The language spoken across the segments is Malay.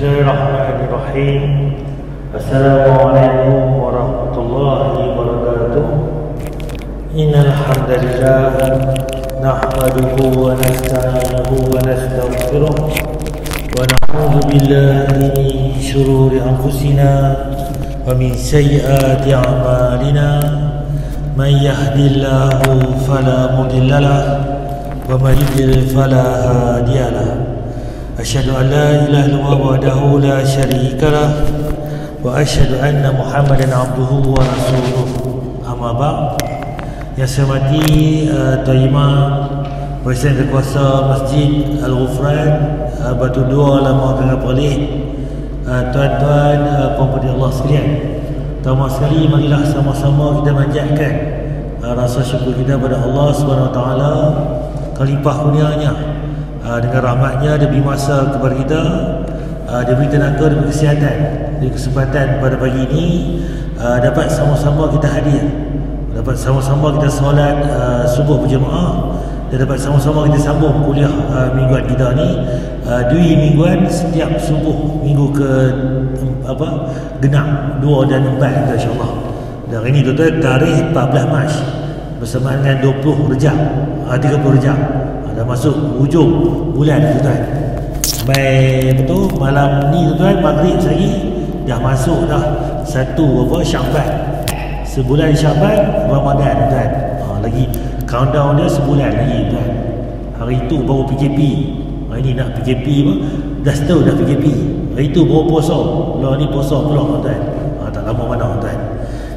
Bismillahirrahmanirrahim. Assalamualaikum warahmatullahi wabarakatuh. Innal hamdalillah nahmaduhu wa nasta'inuhu wa nastaghfiruh wa na'udzu billahi min shururi anfusina wa min sayyiati a'malina. Man yahdihillahu fala mudilla lahu wa man yudlil fala hadiya lahu. Asyhadu an la ilaha illallah wahdahu la syarika lah wa asyhadu anna Muhammadan abduhu wa rasuluh. Amma ba'd. Yang saya hormati Tuan Imam Presiden Kuasa Masjid Al-Ghufran Batu Dua Lama Kangkang Perlis, tuan-tuan pemerhati Allah sekalian, pertama sekali marilah sama-sama kita manjatkan rasa syukur kita pada Allah SWT kelipah kurnianya. Dengan rahmatnya dia beri masa kepada kita, dia beri tenaga, dia beri kesihatan, dia kesempatan pada pagi ini dapat sama-sama kita hadir, dapat sama-sama kita solat subuh berjemaah, dan dapat sama-sama kita sambung kuliah mingguan kita ni, 2 mingguan setiap subuh minggu ke genap 2 dan 4 insya-Allah. Dan hari ni tuan-tuan tarikh 14 Mac bersamaan dengan 20 Rejab, 30 Rejab. Dah masuk hujung bulan tuan-tuan. Baik, betul malam ni tuan-tuan, maghrib lagi dah masuk dah Syaban. Sebulan Syaban Ramadan tuan. Lagi countdown dia sebulan lagi tuan. Hari itu baru PKP. Hari ni nak PKP apa? Dah setahun dah PKP. Hari itu baru puasa. Lah ni puasa pula tuan. Tak lama mana tuan.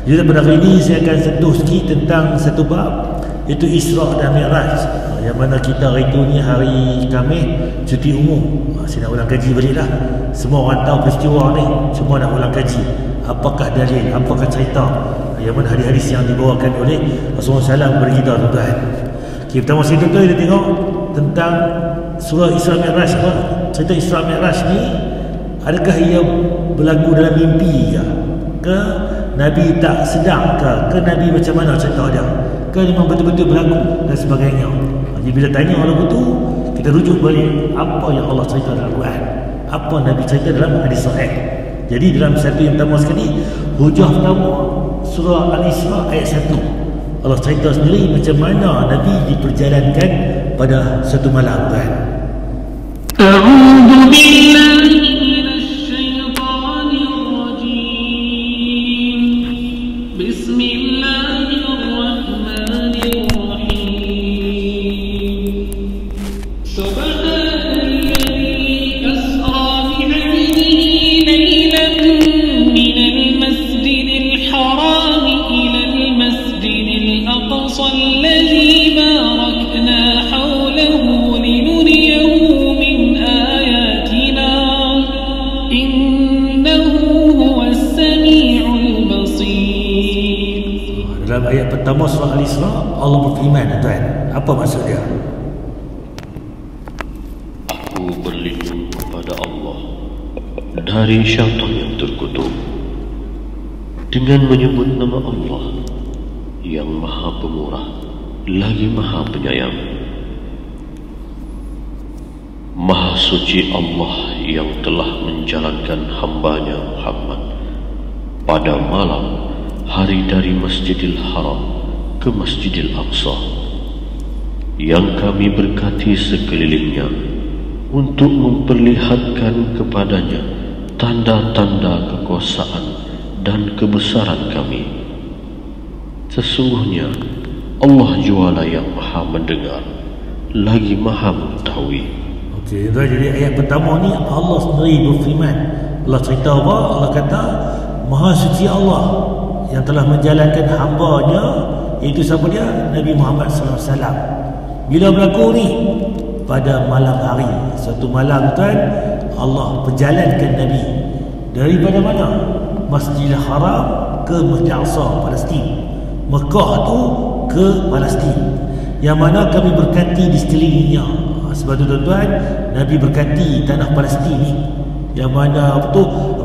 Jadi pada kali ini saya akan sentuh sikit tentang satu bab, iaitu Isra' dan Mi'raj, yang mana kita hari itu ni hari Khamis cuti umum. Saya nak ulang kaji balik lah. Semua orang tahu peristiwa ni, semua nak ulang kaji. Apakah dalil, apakah cerita, yang mana hadis-hadis yang dibawakan oleh Rasulullah SAW kepada kita tuan-tuan. Okay, pertama sekali tuan-tuan kita tengok tentang surah Isra' Mi'raj. Cerita Isra' Mi'raj ni, adakah ia berlaku dalam mimpi ke Nabi tak sedar ke Nabi macam mana cerita dia, ke memang betul-betul berlaku dan sebagainya. Jadi bila tanya orang itu, kita rujuk balik apa yang Allah cerita dalam Quran, apa Nabi cerita dalam hadis sahih. Jadi dalam satu yang pertama sekali, hujah pertama surah Al-Isra ayat 1, Allah cerita sendiri macam mana Nabi diperjalankan pada satu malam kan. A'udzu billahi ayat pertama surah Al-Isra, Allah berfirman tuan. Apa maksud dia? Aku berlindung kepada Allah dari syaitan yang terkutuk dengan menyebut nama Allah yang Maha Pemurah lagi Maha Penyayang. Maha suci Allah yang telah menjalankan hamba-Nya Muhammad pada malam hari dari Masjidil Haram ke Masjidil Aqsa, yang kami berkati sekelilingnya untuk memperlihatkan kepadanya tanda-tanda kekuasaan dan kebesaran kami. Sesungguhnya Allah jualah yang Maha mendengar lagi Maha mengetahui. Okey, jadi ayat pertama ni Allah sendiri berfirman. Allah cerita apa? Allah kata Maha suci Allah yang telah menjalankan hamba-Nya, iaitu siapa dia? Nabi Muhammad SAW. Bila berlaku ni? Pada malam hari. Suatu malam tuan, Allah perjalankan Nabi daripada mana? Masjidil Haram ke Masjid Aqsa, Palestin. Mekah tu ke Palestin, yang mana kami berkati di sekelilingnya. Sebab tu tuan-tuan, Nabi berkati tanah Palestin ni, yang mana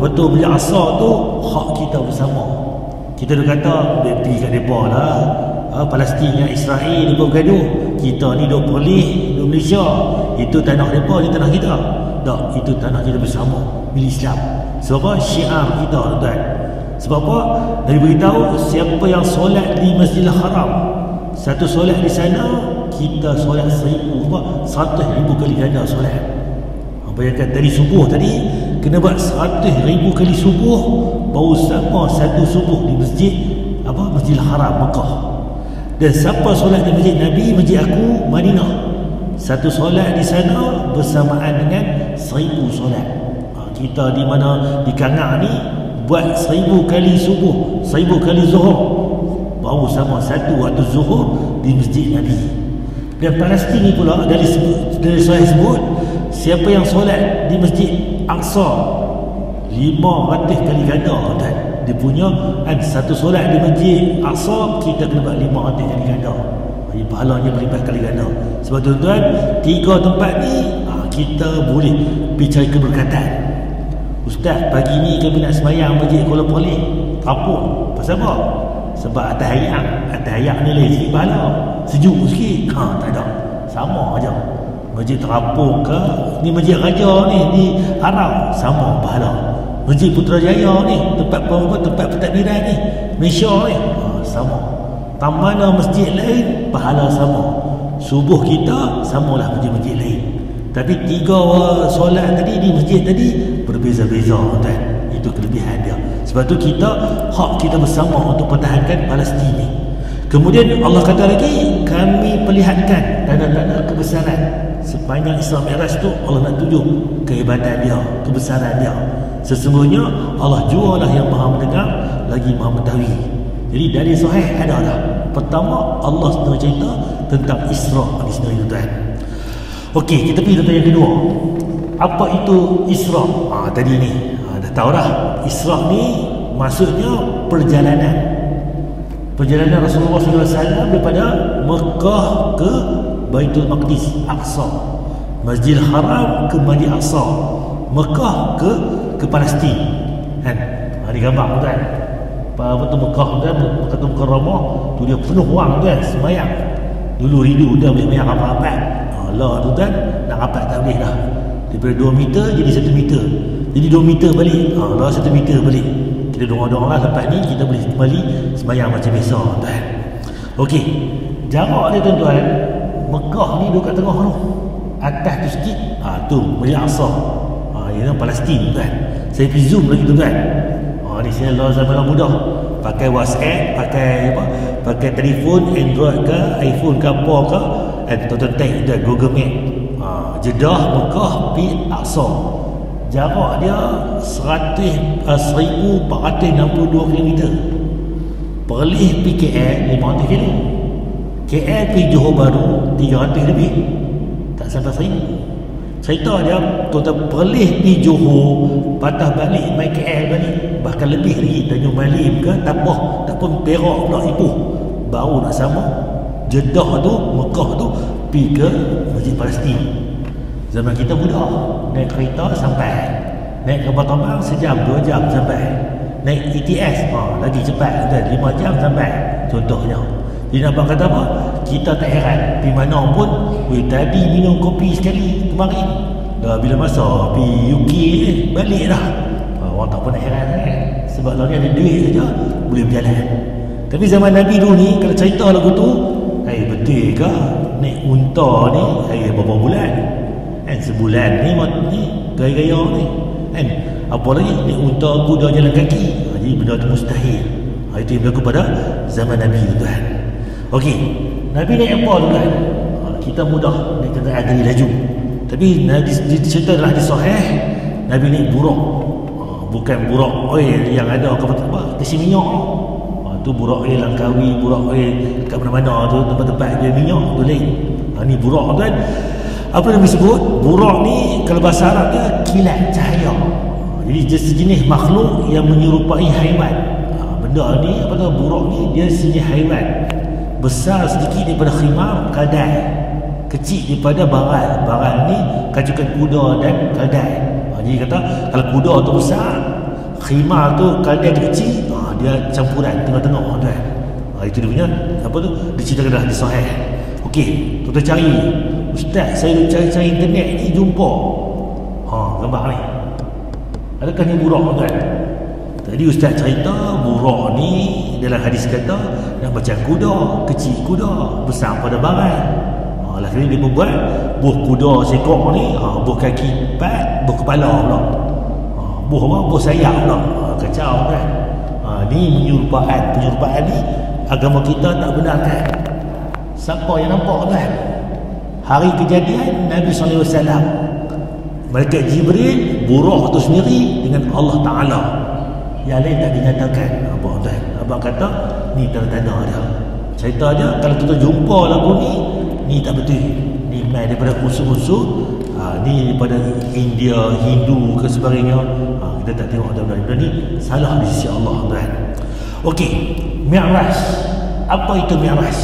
betul Masjid Aqsa tu hak kita bersama. Kita dah kata pergi kat mereka lah, Palestin dengan Israel mereka bergaduh, kita ni duk Perlis Indonesia, itu tanah mereka, ni tanah kita. Tak, itu tanah kita bersama, milik Islam. Sebab apa? Syiar kita, tuan. Sebab apa? Nabi beritahu, siapa yang solat di Masjidil Haram, satu solat di sana, kita solat 1,000 kali ganda solat. Bayangkan dari subuh tadi kena buat 100,000 kali subuh, baru sama satu subuh di masjid Masjidil Haram Mekah. Dan siapa solat di masjid Nabi, masjid aku Madinah, satu solat di sana bersamaan dengan 1,000 solat. Kita di mana di Kangar ni buat 1,000 kali subuh, 1,000 kali zuhur, baru sama satu waktu zuhur di masjid Nabi. Dan Palestin ni pula dari saya sebut, siapa yang solat di Masjid Aqsa 500 kali ganda, dan dia punya satu solat di Masjid Aqsa kita kena buat 500 kali ganda. Jadi pahalanya berlipat kali ganda. Sebab tuan-tuan, 3 tempat ni kita boleh pergi cari keberkatan. Ustaz, pagi ni kami nak sembahyang Masjid Kuala Poleh Kampung. Pasal apa? Sebab atas hayat ni lain sikit pahala, sejuk sikit. Tak ada, sama aja. Masjid Terapung ke, ni Masjid Raja ni di Arab, sama pahala. Masjid Putrajaya ni, tempat pentadbiran ni, Malaysia ni, sama. Mana masjid lain, pahala sama. Subuh kita samalah masjid-masjid lain. Tapi 3 solat tadi di masjid tadi berbeza-beza, tuan. Itu kelebihan dia. Sebab tu hak kita bersama untuk pertahankan Palestin ni. Kemudian Allah kata lagi, kami perlihatkan tanda-tanda kebesaran. Sepanjang Isra Mi'raj tu Allah nak tunjuk kehebatan dia, kebesaran dia. Sesungguhnya Allah jualah yang Maha mendengar lagi Maha mengetahui. Jadi dari sahih ada dah. Pertama, Allah sedang cerita tentang Isra ni sendiri, tuan. Okey, kita pergi tentang yang kedua. Apa itu Isra? Tadi ni dah tahu dah. Isra ni maksudnya perjalanan Rasulullah SAW daripada Mekah ke Baitul Maqdis, Aqsa, Masjidil Haram ke Masjid Aqsa, Mekah ke Palestin. Kan? Ada gambar, tuan. Apa tu Mekah, tuan, Mekah tu Mukarramah tu dia penuh orang, tuan, semayang. Dulu rindu dah boleh semayang rapat-rapat. Allah tu, tuan, nak rapat tak boleh dah. Daripada 2 meter jadi 1 meter. Jadi 2 meter balik, dah 1 meter balik. Kita doa-doa lah lepas ni kita boleh kembali sembahyang macam biasa, tuan. Okey, jarak dia, tuan-tuan, Mekah ni duduk kat tengah tu. Atas tu sikit, tu Masjid Aqsa. Ini Palestin, tuan. Saya pergi zoom lagi, tuan. Ni saya zaman mudah. Pakai WhatsApp, pakai telefon Android ke, iPhone ke apa ke, tuan-tuan type tu Google Map. Jeddah Mekah pi Aqsa. Jarak dia 1,462 km. Perlis pi KL 500 km. KL pi Johor Bahru 300 lebih. Tak sampai 1,000. Cerita dia, tuan-tuan, Perlis pi Johor, patah balik mai KL balik, bahkan lebih lagi. Tanjung Malim ke Tapah, ataupun Perak pula Ipoh, baru nak sama Jeddah tu, Mekah tu pi ke Masjid Palestin. Zaman kita mudah, naik kereta sampai, naik kapal terbang sejam 2 jam sampai, naik ETS lagi cepat, 5 jam sampai, contohnya. Jadi nampak kata apa? Kita tak heran pergi mana pun. Tadi minum kopi sekali kemarin, dah bila masa pergi UK balik dah. Orang tak pernah heran kan? Sebab kalau ni ada duit saja boleh berjalan. Tapi zaman Nabi dulu ni, kalau cerita lagu tu, betul ke naik unta ni berapa bulan? Sebulan ni gaya-gaya ni kan? Apa lagi naik unta, kuda, jalan kaki. Jadi benda tu mustahil. Itu yang berlaku pada zaman Nabi tu, tuan. Okey, Nabi naik apa, tuan? Kita mudah naik kenderaan gaya laju. Tapi Nabi cerita dalam hadis sahih, Nabi naik buruk. Bukan buruk oil yang ada kasi minyak. Tu buruk oil Langkawi, buruk oil kat mana-mana tu, tempat-tempat dia minyak tu lain. Ni buruk, tuan. Apa Nabi sebut? Buruk ni kalau bahasa Arab dia kilat cahaya. Jadi dia sejenis makhluk yang menyerupai haiwan. Benda ni buruk ni dia sejenis haiwan. Besar sedikit daripada khimar, kaldai. Kecil daripada baral. Baral ni kacukan kuda dan kaldai. Jadi kata kalau kuda tu besar, khimar tu, kaldai tu kecil, dia campuran tengah-tengah, tuan. Itu dia punya diceritakan dalam hadis sahih. Okey, kita cari, Ustaz, saya cari-cari internet ni jumpa. gambar ni. Adakah ni burak tuan? Tadi ustaz cerita burak ni dalam hadis kata nak macam kuda, kecil kuda, besar pada barang. Akhirnya dia membuat buah kuda sekor ni, buah kaki 4, buah kepala pula. Buah apa? Buah sayap pula. Kacau kan? Ni penyerupaan ni agama kita tak benarkan. Siapa yang nampak kan? Hari kejadian Nabi SAW, malaikat Jibril burak tu sendiri dengan Allah Ta'ala. Yang lain tak dinyatakan. Abang kata ni tanda-tanda dia. Cerita dia kalau kita jumpa lagu ni tak betul. Ni main daripada unsur-unsur ni daripada India, Hindu ke sebagainya. Kita tak tengok benda ni salah di sisi Allah tuan. Okey, Mi'raj. Apa itu Mi'raj?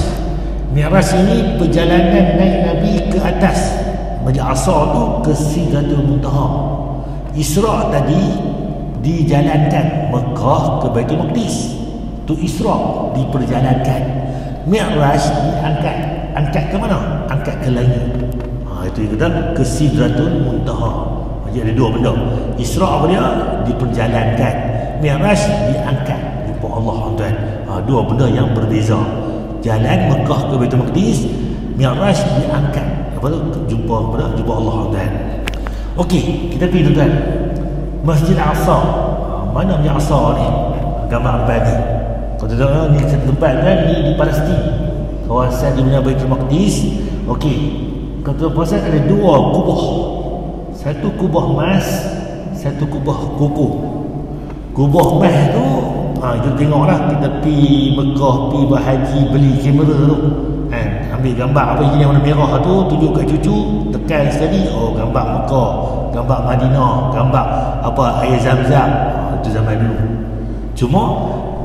Mi'raj ini perjalanan naik Nabi ke atas Masjid Aqsa tu ke Sidratul Muntaha. Isra tadi dijalankan Mekah ke Baitul Maqdis. Tu Isra diperjalankan. Mi'raj diangkat ke mana? Angkat ke langit. Itu yang kata ke Sidratul Muntaha. Jadi ada dua benda. Isra dia diperjalankan, Mi'raj diangkat jumpa Allah tuan. Dua benda yang berbeza. Jalan Mekah ke Baitul Maqdis, Mi'raj diangkat. Apa tu? Jumpa Allah tuan. Okey, kita pergi tuan. Masjid Aqsa. Mana Masjid Aqsa ni? Gambar depan ni. Kalau tengok ni tempat kan ni di Palestin. Kawasan di mana Baitul Maqdis. Okey. Kalau pasal ada dua kubah. Satu kubah emas, satu kubah kuku. Kubah emas tu kita tengoklah, kita pergi Mekah, pergi berhaji, beli kamera tu ambil gambar apa yang warna merah tu, tunjuk kat cucu, tekan sekali, gambar Mekah, gambar Madinah, gambar apa air Zam-Zam. Itu zaman dulu. Cuma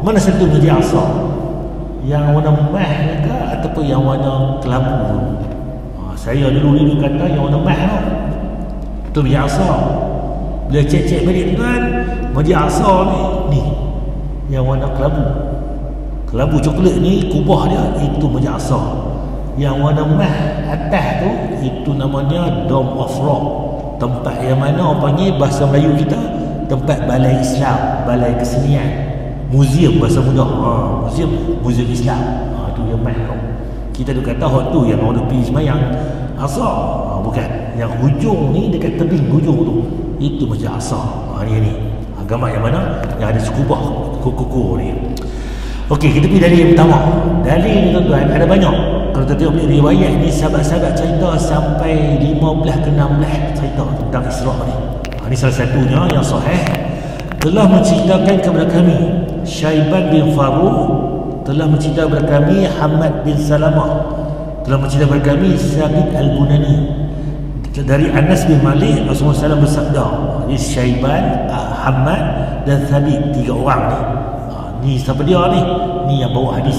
mana satu Masjid Aqsa? Yang warna emas ke ataupun yang warna kelabu? Saya dulu kata yang warna emas tu Masjid Aqsa. Bila cek-cek balik tuan, Masjid Aqsa ni yang warna kelabu coklat ni, kubah dia itu Masjid Aqsa. Yang warna emas atas tu itu namanya Dome of Rock. Tempat yang mana orang panggil bahasa Melayu kita tempat balai Islam, balai kesenian, muzium bahasa mudah. Muzium Islam. Tu yang emas tu. Kita duk kata hot tu yang orang pergi semayang Aqsa. Bukan. Yang hujung ni dekat tebing hujung tu, itu Masjid Aqsa. Ni agama yang mana? Yang ada sekubah kuku ni. Okey, kita pergi dalil yang pertama. Dalil ni tuan-tuan ada banyak. Kalau kita tengok riwayat ni, sahabat-sahabat cerita sampai 15 ke 16 cerita tentang Isra ni. Ini salah satunya yang sahih. Telah menceritakan kepada kami Syaiban bin Faruq, telah menceritakan kepada kami Hamad bin Salamah, telah menceritakan kepada kami Sabit Al-Bunani dari Anas bin Malik. Rasulullah SAW bersabda, ini Syaiban, Hamad dan Sabit, 3 orang ni. Ni siapa dia ni? Ni yang bawa hadis.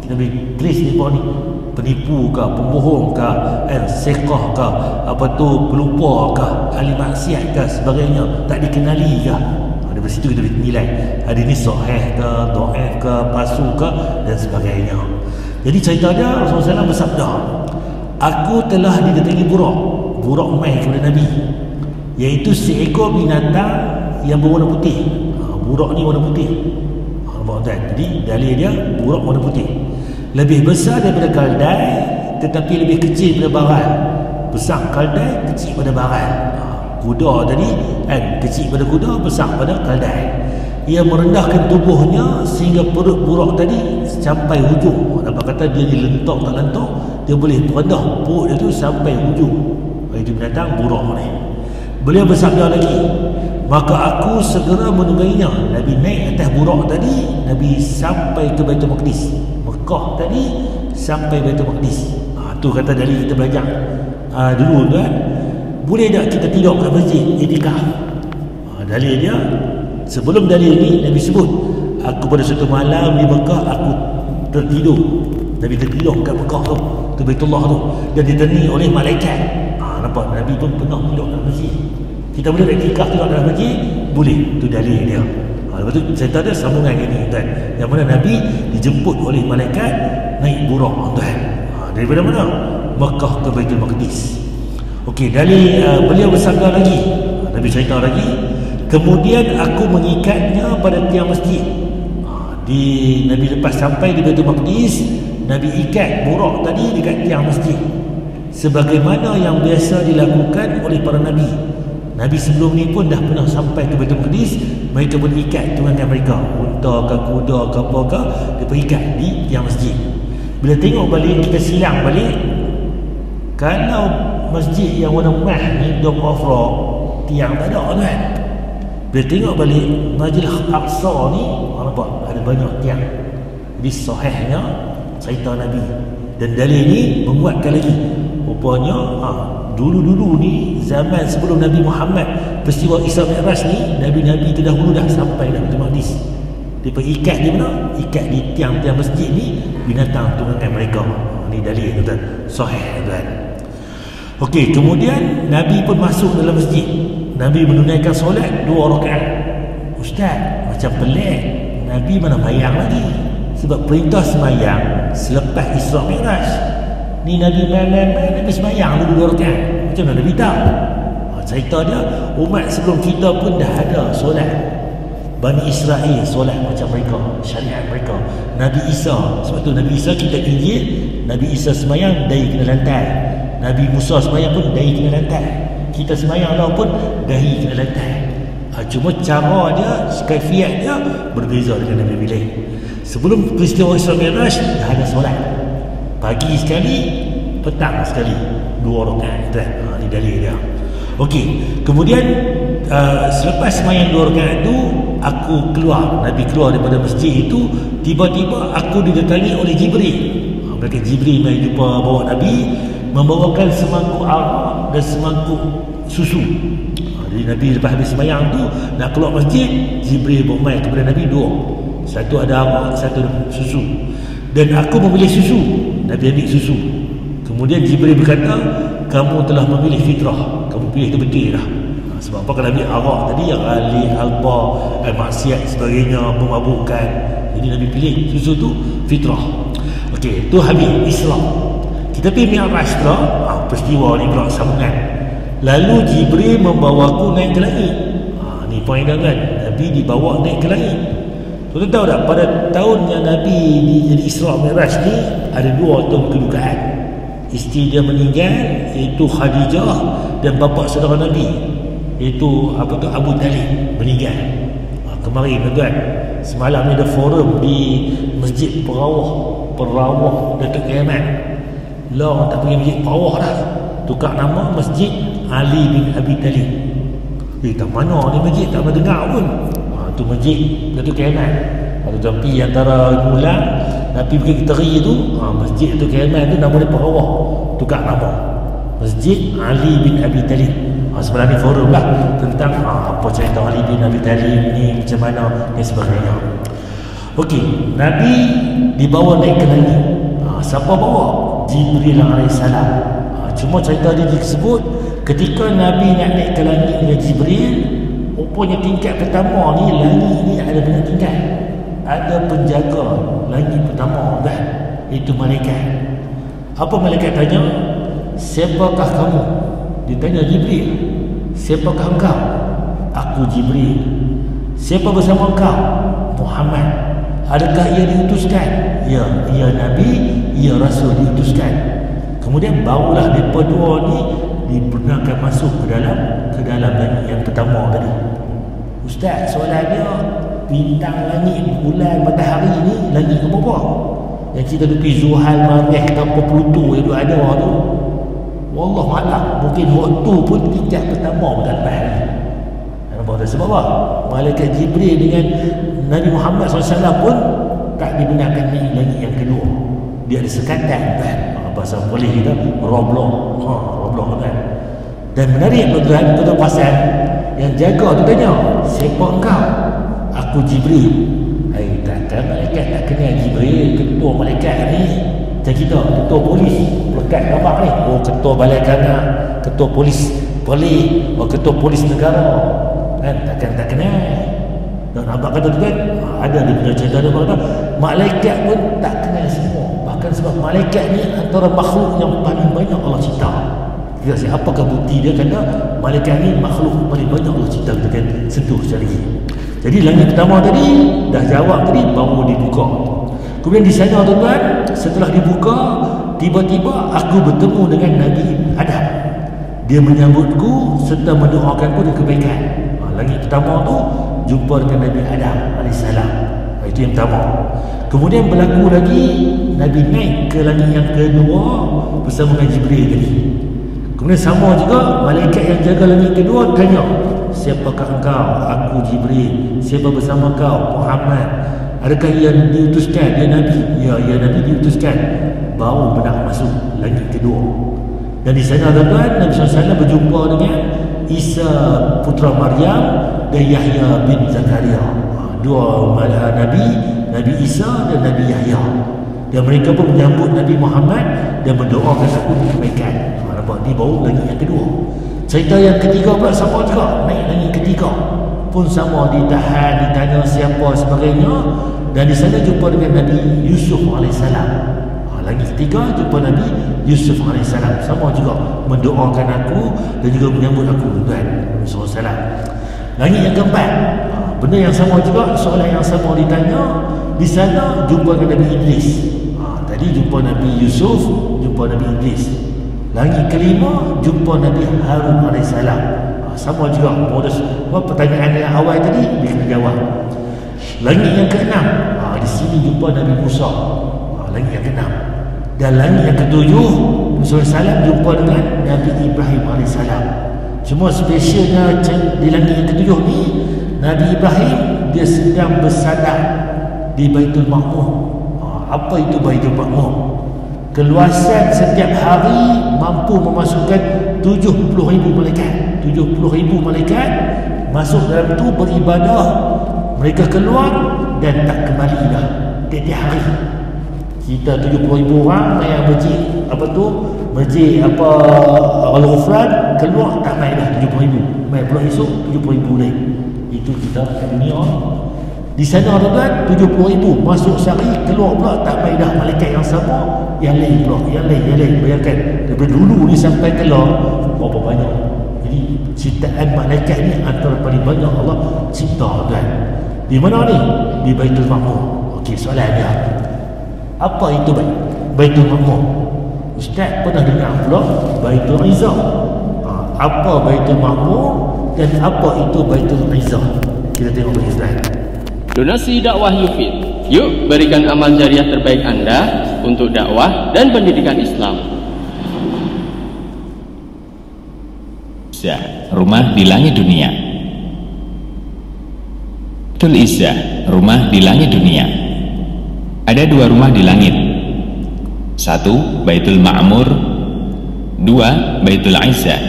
Kita boleh trace ni ni. Penipu ke, pembohong ke, sekah ke, apa tu, pelupa ke, ahli maksiat ke, sebagainya, tak dikenali ke. Dari situ kita boleh nilai ada ni sahih ke, dhaif ke, palsu ke dan sebagainya. Jadi cerita dia, Rasulullah SAW bersabda, aku telah didatangi burak mai kepada Nabi, iaitu seekor binatang yang berwarna putih. Burak ni warna putih. Jadi dalil dia burak warna putih, lebih besar daripada kaldai tetapi lebih kecil daripada baral. Besar kaldai, kecil pada baral. Kuda tadi kecil pada kuda, besar pada kaldai. Ia merendahkan tubuhnya sehingga perut burak tadi sampai hujung. Dapat kata dia dilentok tak lentok, dia boleh merendah perut dia tu sampai hujung. Itu binatang burak ni. Beliau bersabda lagi, maka aku segera menunggainya. Nabi naik atas burak tadi, Nabi sampai ke Baitul Maqdis. Mekah tadi sampai Baitul Maqdis. Tu kata dari kita belajar dulu kan, boleh tak kita tidur kat masjid iktikaf? Dalil dia, sebelum dalil ni Nabi sebut, aku pada suatu malam di Mekah aku tertidur. Nabi tertidur kat Mekah tu, ke Baitullah tu, dan ditemani oleh malaikat. Nampak Nabi pun pernah tidur kat masjid. Kita boleh iktikaf tidur dalam masjid? Boleh. Itu dalil dia. Lepas tu cerita dia sambungan ini tuan, yang mana Nabi dijemput oleh malaikat naik burak tuan. Daripada mana? Mekah ke Baitul Maqdis. Okey, dalil beliau bersabda lagi. Nabi Nabi cerita lagi, kemudian aku mengikatnya pada tiang masjid. Nabi lepas sampai di Baitul Maqdis, Nabi ikat buraq tadi dekat tiang masjid, sebagaimana yang biasa dilakukan oleh para Nabi. Nabi sebelum ni pun dah pernah sampai ke Baitul Maqdis, mereka pun ikat tunggangan mereka, unta ke kuda ke apa ke, dia pun ikat di tiang masjid. Bila tengok balik, kita silang balik, kalau masjid yang warna emas ni Dome of Rock, tiang tak ada kan. Bila tengok balik Masjid Al-Aqsa ni, nampak ada banyak tiang. Jadi sahihnya cerita Nabi, dan dalil ni menguatkan lagi. Rupanya dulu-dulu ni, zaman sebelum Nabi Muhammad, peristiwa Isra Mi'raj ni, Nabi-Nabi terdahulu dah sampai dah Baitul Maqdis. Dia pergi ikat di mana? Ikat di tiang-tiang masjid ni, binatang tunggangan mereka. Ni dalil tuan, sahih tuan. Okey, kemudian Nabi pun masuk dalam masjid. Nabi menunaikan solat 2 rakaat. Ustaz, macam pelik, Nabi mana bayang lagi? Sebab perintah semayang selepas Isra Mi'raj. Ni Nabi main Nabi semayang dulu 2 rakaat. Macam mana Nabi tahu? Cerita dia, umat sebelum kita pun dah ada solat. Bani Israel solat macam mereka, syariat mereka. Nabi Isa, sebab tu Nabi Isa kita Injil, Nabi Isa semayang dahi kena lantai. Nabi Musa semayang pun dahi kena lantai. Kita semayang lah pun dahi kena lantai. Cuma cara dia, kaifiat dia berbeza dengan Nabi pilih. Sebelum peristiwa Isra Mi'raj dah ada solat. Pagi sekali, petang sekali, 2 rakaat. Ini dalil dia. Okey, kemudian selepas semayang 2 rakaat tu, aku keluar. Nabi keluar daripada masjid itu, tiba-tiba aku didatangi oleh Jibril. Mereka Jibril mai jumpa bawa Nabi, membawakan semangkuk arak dan semangkuk susu. Jadi Nabi lepas habis semayang tu nak keluar masjid, Jibril bawa mai kepada Nabi 2. Satu ada arak, satu susu. Dan aku memilih susu. Nabi ambil susu. Kemudian Jibril berkata, kamu telah memilih fitrah. Kamu pilih itu betul lah. Sebab apa? Kalau ambil arak tadi yang alih, alba, maksiat sebagainya, memabukkan. Jadi Nabi pilih susu tu fitrah. Okey, tu habis Isra. Kita pergi Mi'raj pula, peristiwa ni pula sambungan. Lalu Jibril membawaku naik ke langit. Ni poin dia kan, Nabi dibawa naik ke langit. Tuan tahu tak, pada tahun yang Nabi jadi Isra Mi'raj ni, ada 2 tahun kedukaan. Isteri dia meninggal, iaitu Khadijah, dan bapa saudara Nabi, iaitu Abu Talib, meninggal. Kemarin tuan, semalam ni ada forum di Masjid Perawah Datuk Kiamat. Lah orang tak pergi Masjid Perawah dah, tukar nama Masjid Ali bin Abi Talib. Tak mana ni masjid, tak pernah dengar pun. Tu Masjid Datuk Kiamat. Kalau jampi antara bulan Nabi pergi teri tu, Masjid Datuk Kiamat tu nama dia Perawah, tukar nama Masjid Ali bin Abi Talib. Sebenarnya ni forum lah tentang apa cerita Ali bin Abi Talib ni, macam mana dan sebagainya. Okey, Nabi dibawa naik ke langit. Siapa bawa? Jibril AS. Cuma cerita dia disebut ketika Nabi nak naik ke langit dengan Jibril, rupanya tingkat pertama ni, langit ni ada banyak tingkat. Ada penjaga langit pertama kan, itu malaikat. Apa malaikat tanya? Siapakah kamu? Dia tanya Jibril. Siapakah engkau? Aku Jibril. Siapa bersama engkau? Muhammad. Adakah ia diutuskan? Ya, ia Nabi, ia Rasul diutuskan. Kemudian barulah mereka dua ni dibenarkan masuk ke dalam langit yang pertama tadi. Ustaz, soalan dia, bintang langit, bulan, matahari ni langit ke berapa? Yang kita duki Zuhal, Marih, tanpa Pluto yang ada tu, wallah malam, mungkin waktu pun tingkat pertama pada lepas ni. Sebab apa? Malaikat Jibril dengan Nabi Muhammad SAW pun tak dibenarkan naik langit yang kedua. Dia ada sekatan kan, bahasa boleh kita roblong kan. Dan menarik pada pasal yang jaga tu tanya, siapa engkau? Aku Jibril. Takkan malaikat tak kenal Jibril, ketua malaikat ni macam kita, ketua polis lekat nampak ni, ketua balai kanan, ketua polis pelik, ketua polis negara kan, takkan tak kenal. Dan nampak kata tu kan, ada dia punya cerita, dia kata malaikat pun tak kenal semua. Bahkan sebab malaikat ni antara makhluk yang paling banyak Allah cipta. Kita rasa apakah bukti dia? Kata malaikat ni makhluk paling banyak Allah cipta kita kan sentuh sekali lagi. Jadi langit pertama tadi dah jawab tadi, baru dibuka. Kemudian di sana tuan-tuan, setelah dibuka, tiba-tiba aku bertemu dengan Nabi Adam. Dia menyambutku serta mendoakanku dengan kebaikan. Langit pertama tu jumpa dengan Nabi Adam AS. Itu yang pertama. Kemudian berlaku lagi, Nabi naik ke langit yang kedua bersama dengan Jibril tadi. Kemudian sama juga malaikat yang jaga langit kedua tanya, siapakah engkau? Aku Jibril. Siapa bersama kau? Muhammad. Adakah yang diutuskan? Dia Nabi? Ya, Nabi diutuskan. Baru nak masuk langit kedua. Dan di sana tuan-tuan, Nabi SAW berjumpa dengan Isa putra Maryam dan Yahya bin Zakaria. Dua Nabi Isa dan Nabi Yahya. Dan mereka pun menyambut Nabi Muhammad dan mendoakan aku kebaikan. Nampak ni baru langit yang kedua. Cerita yang ketiga pula sama juga. Naik langit ketiga pun sama, ditahan, ditanya siapa sebagainya. Dan di sana jumpa dengan Nabi Yusuf AS. Langit ketiga jumpa Nabi Yusuf AS. Sama juga mendoakan aku dan juga menyambut aku tuan SAW. Langit yang keempat, benda yang sama juga, soalan yang sama ditanya. Di sana jumpa dengan Nabi Idris. Tadi jumpa Nabi Yusuf, jumpa Nabi Idris. Langit kelima jumpa Nabi Harun AS. Sama juga modus pertanyaan yang awal tadi dia kena jawab. Langit yang keenam, di sini jumpa Nabi Musa. Langit yang keenam. Dan langit yang ketujuh, Musa AS jumpa dengan Nabi Ibrahim AS. Cuma spesialnya di langit yang ketujuh ni, Nabi Ibrahim dia sedang bersandar di Baitul Ma'mur. Apa itu Baitul Ma'mur? Keluasan setiap hari mampu memasukkan 70,000 malaikat. 70,000 malaikat masuk dalam tu beribadah. Mereka keluar dan tak kembali dah tiap-tiap hari. Kita 70,000 orang yang masjid masjid Al-Ghufran, keluar tak main dah 70,000. Main pula esok 70,000 lain. Itu kita dunia. Di sana tuan-tuan 70,000 masuk sehari, keluar pula tak main dah malaikat yang sama, yang lain pula, yang lain. Bayangkan daripada dulu ni sampai keluar berapa banyak. Jadi ciptaan malaikat ni antara paling banyak Allah cipta tuan. Di mana ni? Di Baitul Ma'mur. Okey, soalan dia, apa itu Baitul Ma'mur? Ustaz pernah dengar pula Baitul Izzah. Apa Baitul Ma'mur dan apa itu Baitul Izzah? Kita tengok bagi Ustaz. Donasi dakwah Yufid. Yuk berikan amal jariah terbaik Anda untuk dakwah dan pendidikan Islam. Izzah, rumah di langit dunia. Baitul Izzah, rumah di langit dunia. Ada dua rumah di langit. Satu, Baitul Ma'mur. Dua, Baitul Izzah.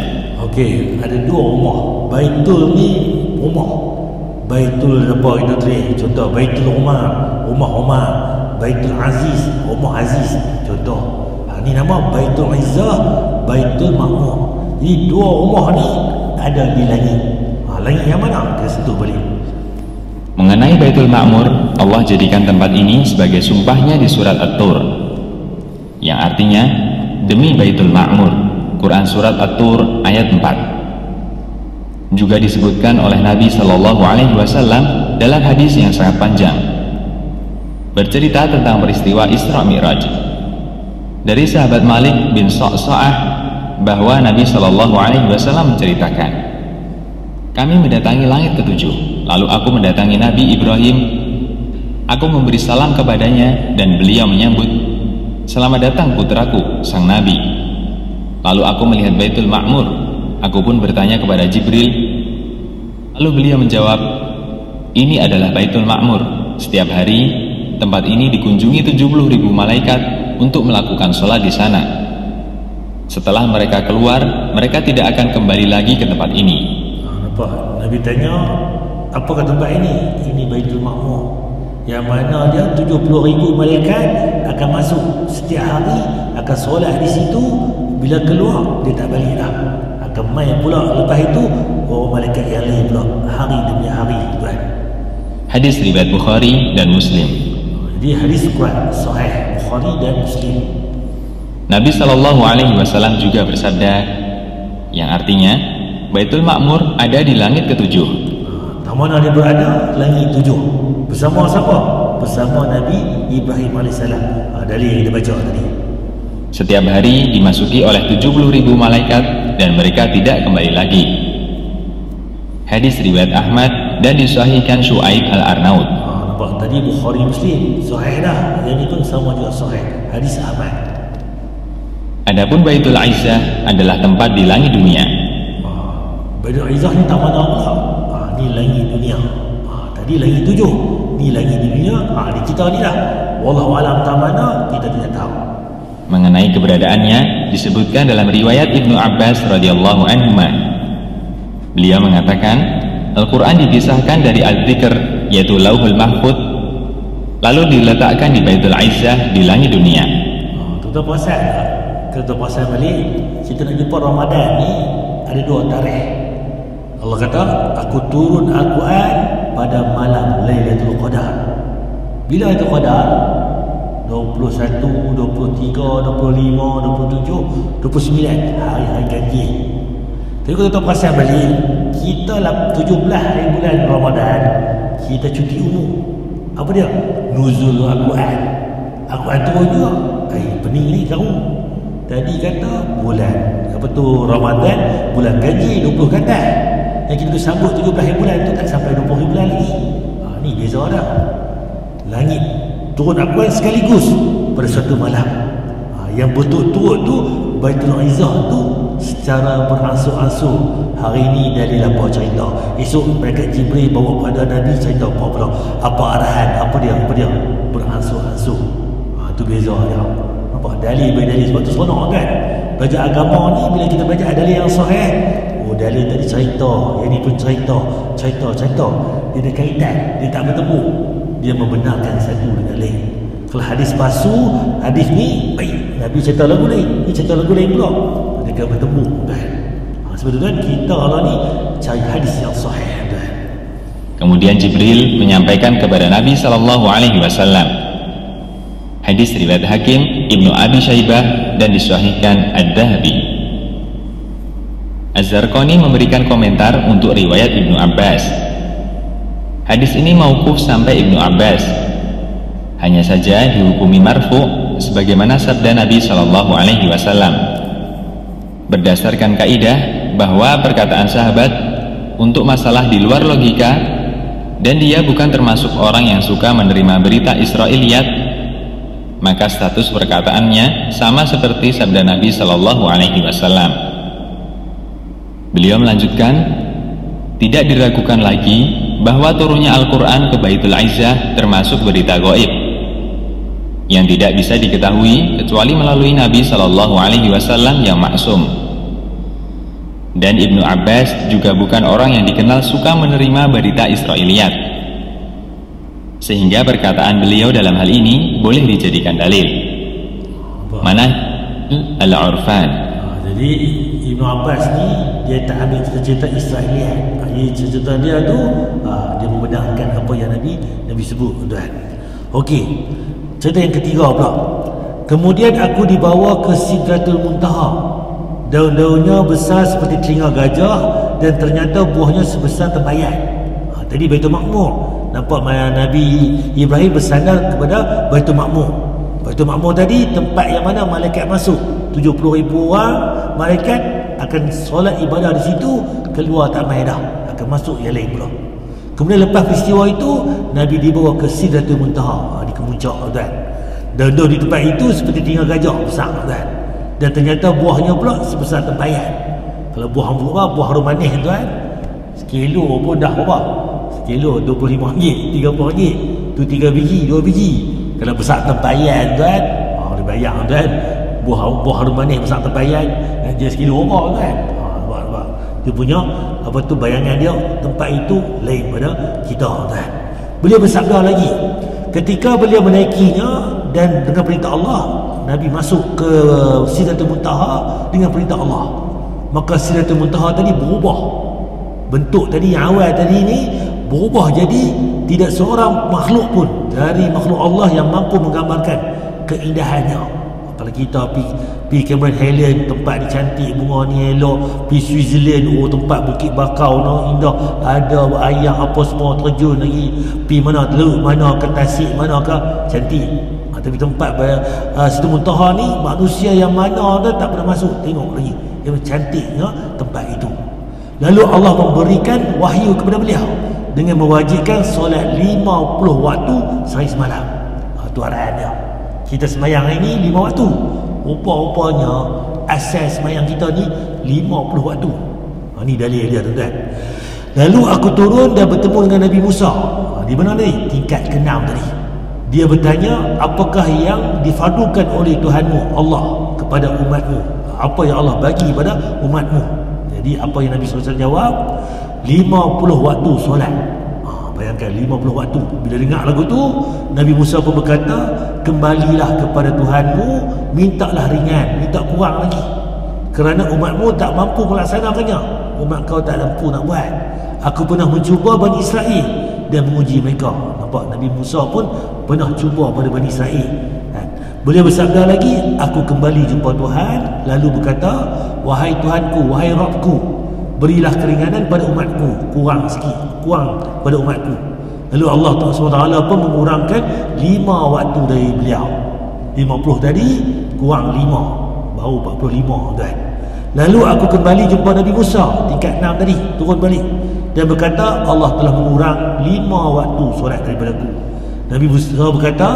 Okey, ada dua rumah. Baitul ni rumah. Baitul apa itu tadi? Contoh Baitul Umar, rumah Umar. Baitul Aziz, rumah Aziz. Contoh. Ini nama Baitul Izzah, Baitul Ma'mur. Jadi dua rumah ni ada di langit. Langit yang mana? Kita sentuh balik. Mengenai Baitul Ma'mur, Allah jadikan tempat ini sebagai sumpahnya di surat At-Tur, yang artinya demi Baitul Ma'mur. Quran surat At-Tur ayat 4. Juga disebutkan oleh Nabi SAW dalam hadis yang sangat panjang, bercerita tentang peristiwa Isra Mi'raj. Dari sahabat Malik bin Sa'sa'ah bahwa Nabi SAW menceritakan, kami mendatangi langit ketujuh, lalu aku mendatangi Nabi Ibrahim. Aku memberi salam kepadanya dan beliau menyambut, selamat datang putraku, sang Nabi. Lalu aku melihat Baitul Ma'mur. Aku pun bertanya kepada Jibril. Lalu beliau menjawab, ini adalah Baitul Ma'mur. Setiap hari tempat ini dikunjungi 70.000 malaikat untuk melakukan sholat di sana. Setelah mereka keluar, mereka tidak akan kembali lagi ke tempat ini. Nampak? Nabi tanya, apakah tempat ini? Ini Baitul Ma'mur, yang mana dia 70.000 malaikat akan masuk setiap hari, akan solat di situ. Bila keluar dia tak balik dah, akan main pula. Lepas itu malaikat yang lain pula, hari demi hari tuan. Hadis riwayat Bukhari dan Muslim. Jadi hadis kuat, sahih Bukhari dan Muslim. Nabi SAW juga bersabda, yang artinya Baitul Ma'mur ada di langit ketujuh. Mana dia berada? Langit 7. Bersama siapa? Bersama Nabi Ibrahim AS. Dalil yang kita baca tadi. Setiap hari dimasuki oleh 70.000 malaikat dan mereka tidak kembali lagi. Hadis riwayat Ahmad dan disahihkan Syuaib Al-Arnaud. Nampak tadi Bukhari Muslim sahih dah. Yang ini pun sama juga sahih. Hadis Ahmad. Adapun Baitul Izzah adalah tempat di langit dunia. Baitul Izzah ni tak mana pula. Ni langit dunia. Tadi langit 7. Ni langit dunia. Di kita ni lah. Wallahu alam tak mana, kita tidak tahu. Mengenai keberadaannya disebutkan dalam riwayat Ibnu Abbas radhiyallahu anhu. Beliau mengatakan, Al-Quran dipisahkan dari Al-Dzikr, yaitu Lauhul Mahfuz, lalu diletakkan di Baitul Izzah di langit dunia. Tuan-tuan perasan tak? Kalau tuan perasan balik, kita nak jumpa Ramadan ni ada 2 tarikh. Allah kata, aku turun Al-Quran pada malam Lailatul Qadar. Bila itu Qadar? 21, 23, 25, 27, 29 hari-hari ganjil. Tapi kalau tuan perasan balik, kita 17 hari bulan Ramadan kita cuti umum. Apa dia? Nuzul Al-Quran. Al-Quran turun juga. Pening ni kamu. Tadi kata bulan apa tu Ramadan, bulan ganjil 20 kata. Yang kita sambut 17 hari bulan tu tak sampai 20 hari bulan lagi. Ni beza dah. Langit turun Al-Quran sekaligus pada suatu malam. Yang betul-betul tu Baitul Izzah tu secara beransur-ansur. Hari ni dari apa cerita, esok malaikat Jibril bawa pada Nabi cerita apa pula, apa arahan, apa dia beransur-ansur. Tu beza dia. Nampak dalil berdalil. Sebab tu seronok kan belajar agama ni, bila kita belajar dalil yang sahih. Dalil tadi cerita, yang ni pun cerita. Dia ada kaitan, dia tak bertemu, dia membenarkan satu dengan lain. Kalau hadis palsu, hadis ni baik, Nabi cerita lagu lain, ni cerita lagu lain pula, dia akan bertemu kan. Sebab tu kan kita Allah ni cari hadis yang sahih kan. Kemudian Jibril menyampaikan kepada Nabi SAW. Hadis riwayat Hakim, Ibnu Abi Syaibah dan disahihkan Ad-Dhahabi. Az-Zarqani memberikan komentar untuk riwayat Ibnu Abbas. Hadis ini mauquf sampai Ibnu Abbas, hanya saja dihukumi marfu sebagaimana sabda Nabi SAW. Berdasarkan kaidah bahwa perkataan sahabat untuk masalah di luar logika dan dia bukan termasuk orang yang suka menerima berita Israiliyat, maka status perkataannya sama seperti sabda Nabi SAW. Beliau melanjutkan, tidak diragukan lagi bahwa turunnya Al-Quran ke Baitul Izzah termasuk berita gaib yang tidak bisa diketahui kecuali melalui Nabi SAW yang maksum. Dan Ibnu Abbas juga bukan orang yang dikenal suka menerima berita Israiliyat, sehingga perkataan beliau dalam hal ini boleh dijadikan dalil. Mana Al-Urfan. Jadi Ibnu Abbas ni dia tak ambil cerita-cerita Israiliyat. Cerita dia tu dia membenarkan apa yang Nabi sebut tuan. Okey. Cerita yang ketiga pula. Kemudian aku dibawa ke Sidratul Muntaha. Daun-daunnya besar seperti telinga gajah dan ternyata buahnya sebesar tempayan. Tadi Baitul Ma'mur. Nampak Nabi Ibrahim bersandar kepada Baitul Ma'mur. Baitul Ma'mur tadi tempat yang mana malaikat masuk. 70,000 orang malaikat akan solat ibadah di situ, keluar tak main dah, akan masuk yang lain pula. Kemudian lepas peristiwa itu Nabi dibawa ke Sidratul Muntaha, di kemuncak tuan. Dan di tempat itu seperti telinga gajah besar tuan. Dan ternyata buahnya pula sebesar tempayan. Kalau buah buah harum manis tuan, sekilo pun dah berapa? Sekilo RM25, RM30. Tu 3 biji, 2 biji. Kalau besar tempayan tuan, dia bayang tuan. Buah harum manis besar tempayan dia sekilo apa kan. Dia punya apa tu bayangan dia, tempat itu lain pada kita kan. Beliau bersabda lagi, ketika beliau menaikinya dan dengan perintah Allah, Nabi masuk ke Sidratul Muntaha dengan perintah Allah. Maka Sidratul Muntaha tadi berubah bentuk, tadi yang awal tadi ni berubah jadi tidak seorang makhluk pun dari makhluk Allah yang mampu menggambarkan keindahannya. Kalau kita pergi Cameron Highland, tempat ni cantik, bunga ni elok. Pergi Switzerland, tempat Bukit Bakau no indah, ada ayam apa semua terjun lagi. Pergi mana, Teluk mana ke, Tasik mana ke, cantik. Tapi tempat Situ Muntaha ni, manusia yang mana dah tak pernah masuk, tengok lagi yang cantiknya tempat itu. Lalu Allah memberikan wahyu kepada beliau dengan mewajibkan solat 50 waktu sehari semalam. Itu arahan dia. Kita semayang hari ni 5 waktu. Rupa-rupanya asal semayang kita ni 50 waktu. Ini dalil dia, tuan-tuan. Lalu aku turun dan bertemu dengan Nabi Musa. Di mana ni? Tingkat ke-6 tadi. Dia bertanya, apakah yang difardukan oleh Tuhanmu Allah kepada umatmu? Apa yang Allah bagi pada umatmu? Jadi apa yang Nabi SAW jawab? 50 waktu solat. Bayangkan 50 waktu. Bila dengar lagu tu, Nabi Musa pun berkata, kembalilah kepada Tuhanmu, mintalah ringan, minta kurang lagi, kerana umatmu tak mampu melaksanakannya. Umat kau tak mampu nak buat. Aku pernah mencuba Bani Israel dan menguji mereka. Nampak, Nabi Musa pun pernah cuba pada Bani Israel. Beliau bersabda lagi, aku kembali jumpa Tuhan, lalu berkata, wahai Tuhanku, wahai Rabbku, berilah keringanan pada umatku, kurang sikit, kurang pada umatku. Lalu Allah SWT pun mengurangkan 5 waktu dari beliau. 50 tadi kurang 5, baru 45 tuan. Lalu aku kembali jumpa Nabi Musa, tingkat 6 tadi, turun balik, dan berkata, Allah telah mengurang 5 waktu solat daripada aku. Nabi Musa berkata,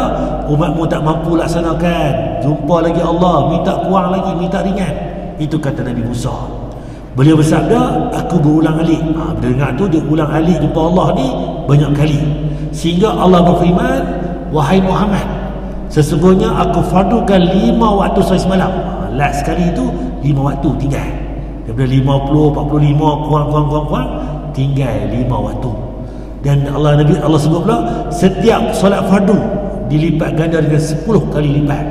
umatmu tak mampu laksanakan, jumpa lagi Allah, minta kurang lagi, minta ringan. Itu kata Nabi Musa. Beliau bersabda, aku berulang alik. Bila dengar tu, dia ulang alik jumpa Allah ni banyak kali, sehingga Allah berfirman, wahai Muhammad, sesungguhnya aku fardukan 5 waktu sehari semalam. Last sekali itu 5 waktu tinggal. Daripada 50, 45, kurang, tinggal 5 waktu. Dan Allah sebut pula, setiap solat fardu dilipat ganda dengan 10 kali lipat.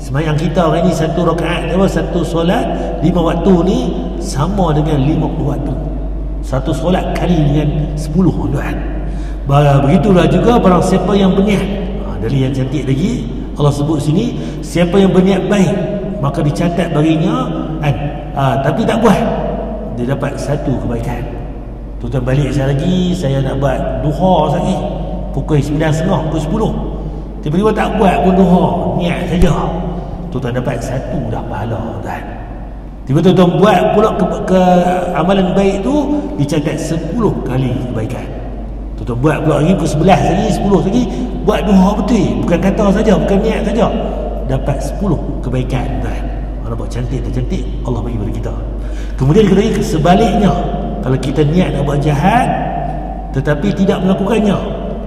Semayang kita hari ni satu rakaat, satu solat 5 waktu ni sama dengan 50 waktu. Satu solat kali dengan 10 tuan. Begitulah juga barang siapa yang berniat. Dari yang cantik lagi, Allah sebut sini, siapa yang berniat baik, maka dicatat baginya tapi tak buat, dia dapat satu kebaikan. Tuan balik saya nak buat duha lagi pukul 9.30 pukul 10, tiba-tiba tak buat pun duha, niat saja, tuan dapat satu dah pahala tuan. Tiba-tiba tuan buat pula ke amalan baik tu, dicatat 10 kali kebaikan. Tuan buat pula lagi pukul 11 lagi, 10 lagi, buat duha betul, bukan kata saja, bukan niat saja, dapat 10 kebaikan tuan. Nampak cantik tak cantik Allah bagi pada kita. Kemudian kita lagi sebaliknya, kalau kita niat nak buat jahat tetapi tidak melakukannya,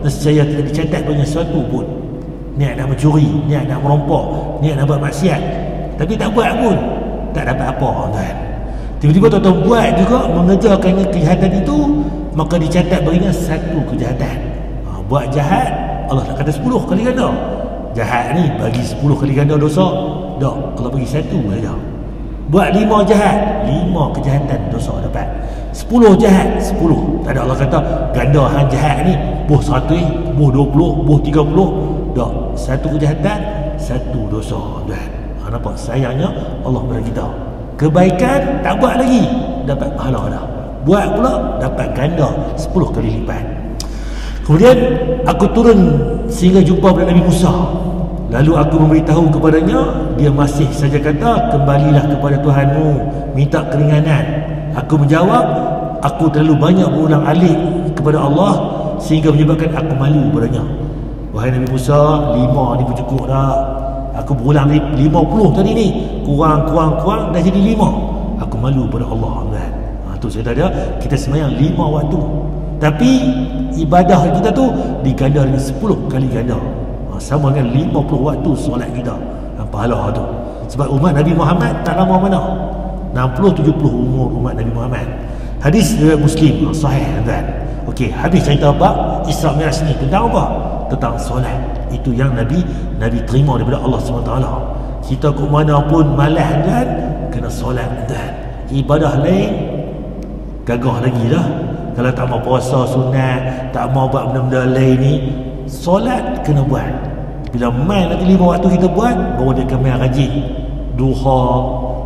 nescaya tidak dicatat banyak sesuatu pun. Niat nak mencuri, niat nak merompok, niat nak buat maksiat, tapi tak buat pun, tak dapat apa tuan. Tiba-tiba tuan buat juga, mengerjakan kejahatan itu, maka dicatat baginya satu kejahatan. Buat jahat, Allah tak kata 10 kali ganda. Jahat ni bagi 10 kali ganda dosa, tak, Allah bagi satu saja. Buat 5 jahat, 5 kejahatan dosa dapat. 10 jahat, 10. Tak ada Allah kata ganda hang jahat ni buh 100, buh 20, buh 30. Tak, satu kejahatan, satu dosa tuan. Nampak sayangnya Allah pada kita. Kebaikan tak buat lagi, dapat pahala dah. Buat pula dapat ganda 10 kali lipat. Kemudian aku turun sehingga jumpa dengan Nabi Musa. Lalu aku memberitahu kepadanya, dia masih saja kata, kembalilah kepada Tuhanmu, minta keringanan. Aku menjawab, aku terlalu banyak berulang alik kepada Allah sehingga menyebabkan aku malu padanya. Wahai Nabi Musa, 5 ni pun cukup dah. Aku berulang 50 tadi ni, kurang dah jadi 5. Aku malu pada Allah kan. Tu saya tanya, kita semayang 5 waktu, tapi ibadah kita tu diganda dengan 10 kali ganda. Sama dengan 50 waktu solat kita, pahala tu. Sebab umat Nabi Muhammad tak lama mana, 60-70 umur umat Nabi Muhammad. Hadis riwayat Muslim sahih kan. Okey, habis cerita bab Isra Mi'raj ni tentang apa? Tentang solat. Itu yang Nabi terima daripada Allah SWT. Kita ke mana pun malas kan, kena solat kan. Ibadah lain gagah lagi lah. Kalau tak mau puasa sunat, tak mau buat benda-benda lain ni, solat kena buat. Bila main nanti 5 waktu kita buat, baru dia akan main rajin. Duha,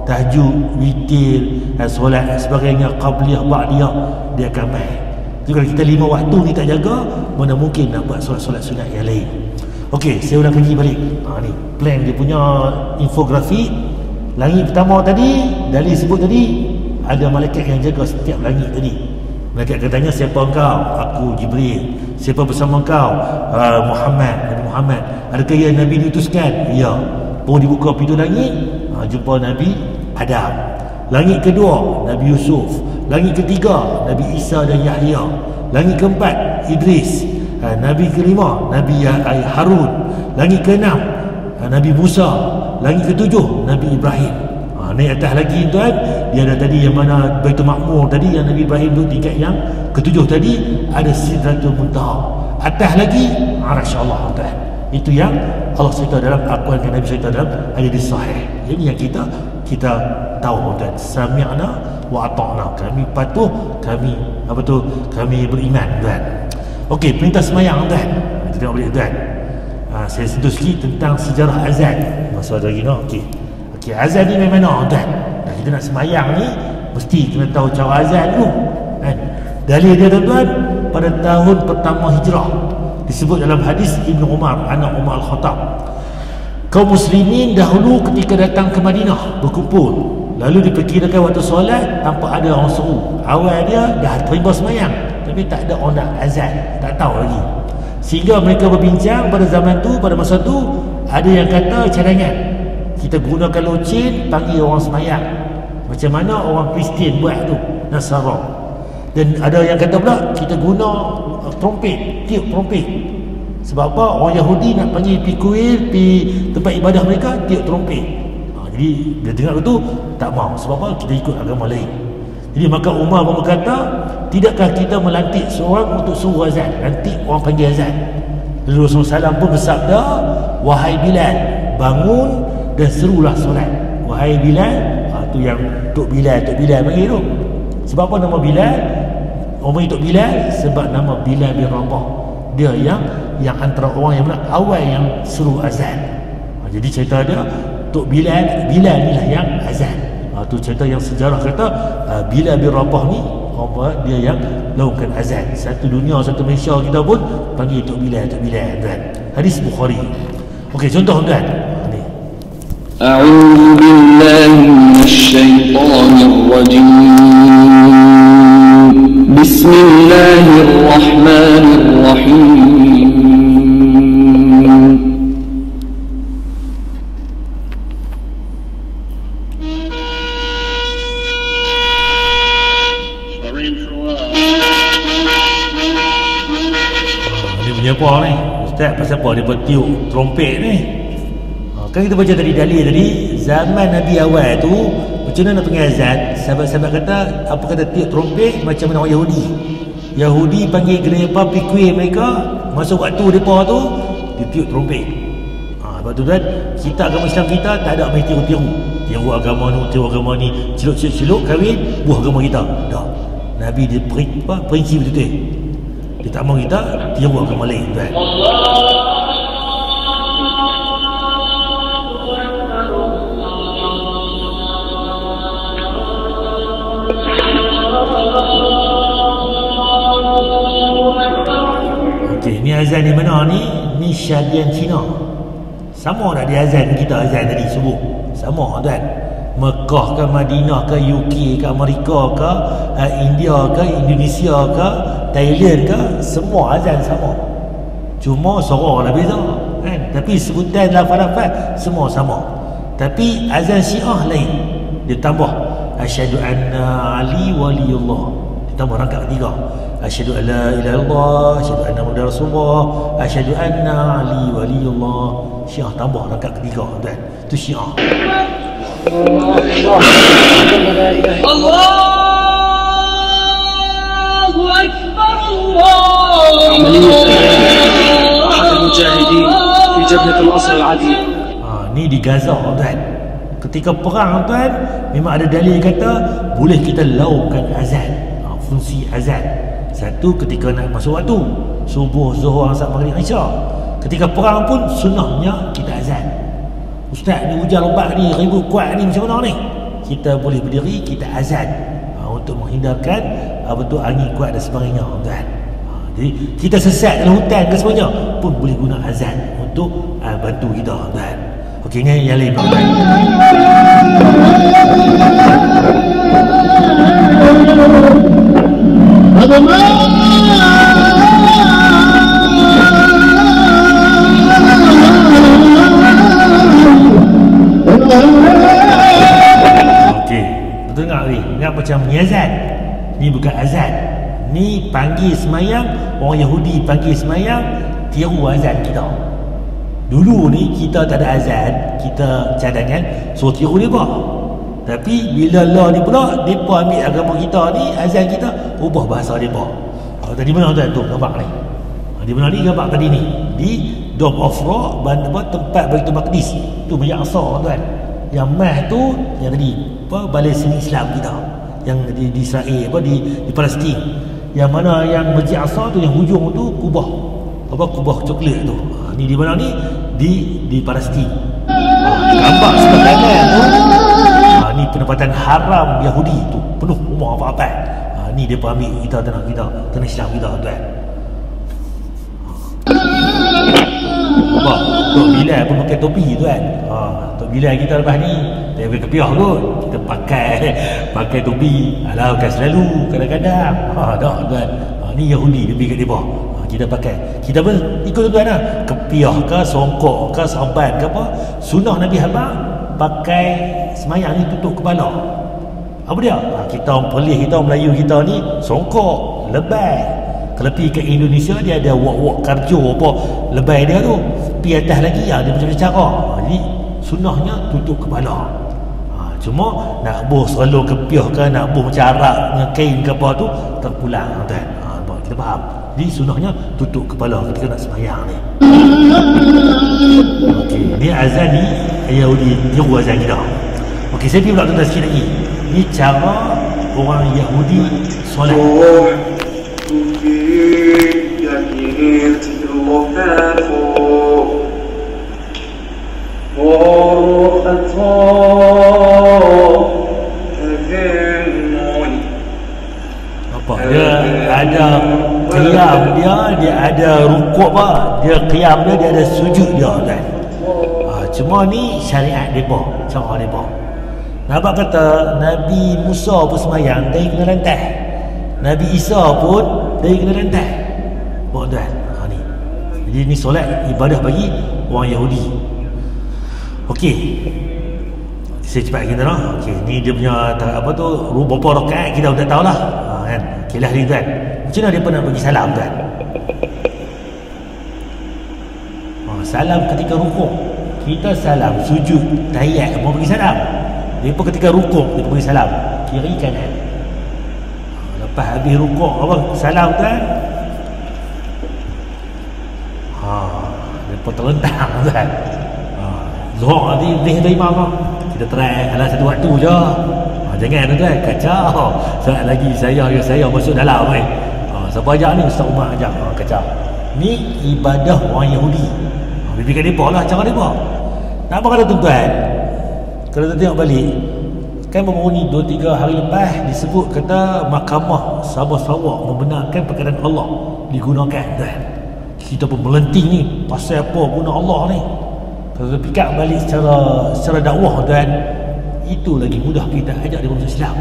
tahajud, witir, solat sebagainya, qabliyah, ba'diyah, dia akan main. Jadi kalau kita 5 waktu ni tak jaga, mana mungkin nak buat solat-solat sunat yang lain. Okey, saya ulang kaji balik. Ni plan dia punya infografik. Langit pertama tadi, dalil sebut tadi, ada malaikat yang jaga setiap langit tadi. Malaikat akan tanya, siapa engkau? Aku Jibril. Siapa bersama engkau? Muhammad, Nabi Muhammad. Adakah ia Nabi diutuskan? Ya. Baru dibuka pintu langit, jumpa Nabi Adam. Langit kedua, Nabi Yusuf. Langit ketiga, Nabi Isa dan Yahya. Langit keempat, Idris. Nabi kelima, Nabi Harun. Langit keenam, Nabi Musa. Langit ketujuh, Nabi Ibrahim. Naik atas lagi tuan, dia ada tadi yang mana Baitul Ma'mur tadi, yang Nabi Ibrahim tu tingkat yang ketujuh tadi, ada Sidratul Muntaha. Atas lagi Arasy Allah tuan. Itu yang Allah cerita dalam aqwal Nabi cerita dalam hadis sahih. Ini yang kita tahu tuan. Sami'na wa ata'na. Kami patuh, kami kami beriman tuan. Okey, perintah sembahyang tuan. Kita tengok balik tuan. Saya sentuh sikit tentang sejarah azan. Masa ada lagi no. Okey. Okey, azan ni memang mana tuan? Kita nak sembahyang ni mesti kena tahu cara azan dulu. Kan? Dalil dia tuan, pada tahun pertama hijrah disebut dalam hadis Ibnu Umar, anak Umar Al-Khattab. Kaum muslimin dahulu ketika datang ke Madinah berkumpul, lalu diperkirakan waktu solat tanpa ada orang seru. Awal dia dah terima sembahyang, tapi tak ada orang nak azan, tak tahu lagi. Sehingga mereka berbincang pada zaman tu, pada masa tu, ada yang kata cadangan, kita gunakan loceng panggil orang sembahyang, macam mana orang Kristian buat tu, Nasara. Dan ada yang kata pula kita guna trompet, tiup trompet. Sebab apa? Orang Yahudi nak panggil pi kuil, pi tempat ibadah mereka, tiup trompet. Jadi dia dengar itu tak mau. Sebab apa? Kita ikut agama lain. Jadi maka Umar pun berkata, tidakkah kita melantik seorang untuk suruh azan, lantik orang panggil azan. Lalu Rasulullah SAW pun bersabda, wahai Bilal, bangun dan serulah solat. Wahai Bilal, tu yang Tok Bilal panggil tu. Sebab apa nama Bilal? Orang Tok Bilal sebab nama Bilal bin Rabah. Dia yang antara orang yang awal yang suruh azan. Jadi cerita dia Tok Bilal ni lah yang azan. Tu cerita yang sejarah kata Bilal bin Rabah ni dia yang lakukan azan. Satu dunia, satu Malaysia kita pun panggil Tok Bilal kan. Hadis Bukhari. Okey, contoh tuan. Ni. A'udzu billahi minasyaitonir rajim. Bismillahirrahmanirrahim. Dia punya apa ni? Ustaz, pasal apa dia tiup trompet ni? Kan kita baca tadi dalil tadi, zaman Nabi awal tu macam mana nak panggil azan? Sahabat-sahabat kata, apa kata tiup trompet macam mana orang Yahudi panggil gerai apa, pikir mereka masa waktu mereka tu dia tiup trompet. Sebab tu kan kita agama Islam kita tak ada main tiru agama ni, celuk kahwin buah agama kita. Dah. Nabi dia perinci betul-betul. Dia tak mahu kita tiru agama lain kan. Okey, ni azan di mana ni? Ni Syadian Cina. Sama tak dia azan kita azan tadi subuh? Sama tuan. Mekah ke Madinah ke UK ke Amerika ke India ke Indonesia ke Thailand ke, semua azan sama. Cuma suara lah beza kan? Tapi sebutan lafaz-lafaz semua sama. Tapi azan Syiah lain. Dia tambah asyhadu anna Ali waliullah. Dia tambah rakaat ketiga. Asyhadu an la ilaha illallah, asyhadu anna Muhammadar Rasulullah, asyhadu anna Ali waliullah. Syiah tambah rakaat ketiga tuan. Itu Syiah. Allahu Akbar, Allahu المجاهدين في جبهة الأسر العديد. Ni di Gaza tuan. Ketika perang tuan, memang ada dalil kata boleh kita lakukan azan. Fungsi azan. Satu ketika nak masuk waktu, subuh, zuhur, asar, maghrib, isyak. Ketika perang pun sunnahnya kita azan. Ustaz ni hujan lebat ni, ribut kuat ni, macam mana ni? Kita boleh berdiri, kita azan untuk menghindarkan angin kuat dan sebagainya, tuan. Jadi kita sesat dalam hutan ke semuanya pun boleh guna azan untuk bantu kita, tuan. Okey, ni yang lain, tuan. Betul tak ni? Ingat macam ni azan. Ni bukan azan. Ni panggil semayang. Orang Yahudi panggil semayang, tiru azan kita. Dulu ni kita tak ada azan, kita cadangan suruh tiru mereka. Tapi bila Allah ni pula, mereka ambil agama kita ni, azan kita, ubah bahasa mereka. Tadi mana tuan tu gambar ni? Di mana ni gambar tadi ni? Di Dome of Rock, tempat Baitul Maqdis. Tu Masjid Aqsa, tuan. Yang mah tu yang tadi balai seni Islam kita yang di Israel, di Palestin. Yang mana yang Masjid Aqsa tu, yang hujung tu kubah coklat tu. Ni di mana ni? Di Palestin. Gambar sebelah kanan tu, ni penempatan haram Yahudi tu, penuh rumah apa-apa. Ni dia ambil kita tanah Islam kita, tuan. Tok Bilal pun pakai topi, tuan. Tok Bilal kita lepas ni dia pakai kepiah kot. Kita pakai topi. Alah, bukan selalu, kadang-kadang. Tak, tuan. Ni Yahudi dia pergi kat depa. Kita pakai. Kita pun ikut, tuan lah. Kepiah ke, songkok ke, samban ke apa. Sunnah Nabi Habak pakai semayang ni tutup kepala. Apa dia? Kita orang Perlis, kita orang Melayu kita ni songkok, lebay. Kalau pergi ke Indonesia, dia ada wak-wak karjo apa lebay dia tu. Pergi atas lagi, dia macam cara. Jadi sunnahnya tutup kepala. Cuma nak buh selalu kepiah ke, nak buh macam Arab dengan kain ke apa tu, terpulang, tuan. Kita faham. Jadi sunnahnya tutup kepala ketika nak sembahyang ni. Okey, ni azan ni Yahudi tiru azan kita. Okey, saya pergi pula tuan sikit lagi. Ni cara orang Yahudi solat. Apa? Dia ada qiyam dia ada rukuk apa? Dia qiyam dia ada sujud dia, kan? Cuma ni syariat depa, cara depa. Nampak kata Nabi Musa pun semayang dari kena lantai. Nabi Isa pun dari kena lantai. Buat tuan. Ni. Jadi ni solat ibadah bagi orang Yahudi. Okey. Saya cepat kita lah. Okey, ni dia punya apa tu, berapa rakaat kita tak tahulah. Kan. Okeylah ni, tuan. Macam mana dia pernah bagi salam, tuan? Salam ketika rukuk. Kita salam sujud tahiyat mau bagi salam. Dia pun ketika rukuk dia bagi salam kiri kanan. Lepas habis rukuk apa salam, tuan? Dia pun terlentang, tuan. Zuhur nanti boleh dari imam. Kita try ala satu waktu je. Jangan, tuan, kacau. Saat lagi saya masuk dalam ni. Siapa ajak ni? Ustaz Umar ajak. Kacau. Ni ibadah orang Yahudi. Bibi kat depa lah cara depa. Nak apa kata, tuan? Kalau kita tengok balik, kan baru ni 2-3 hari lepas disebut kata Mahkamah Sabah Sarawak membenarkan perkataan Allah digunakan, tuan. Kita pun melenting ni pasal apa guna Allah ni. Kalau kita fikir balik secara dakwah, tuan, itu lagi mudah kita ajak dia masuk Islam.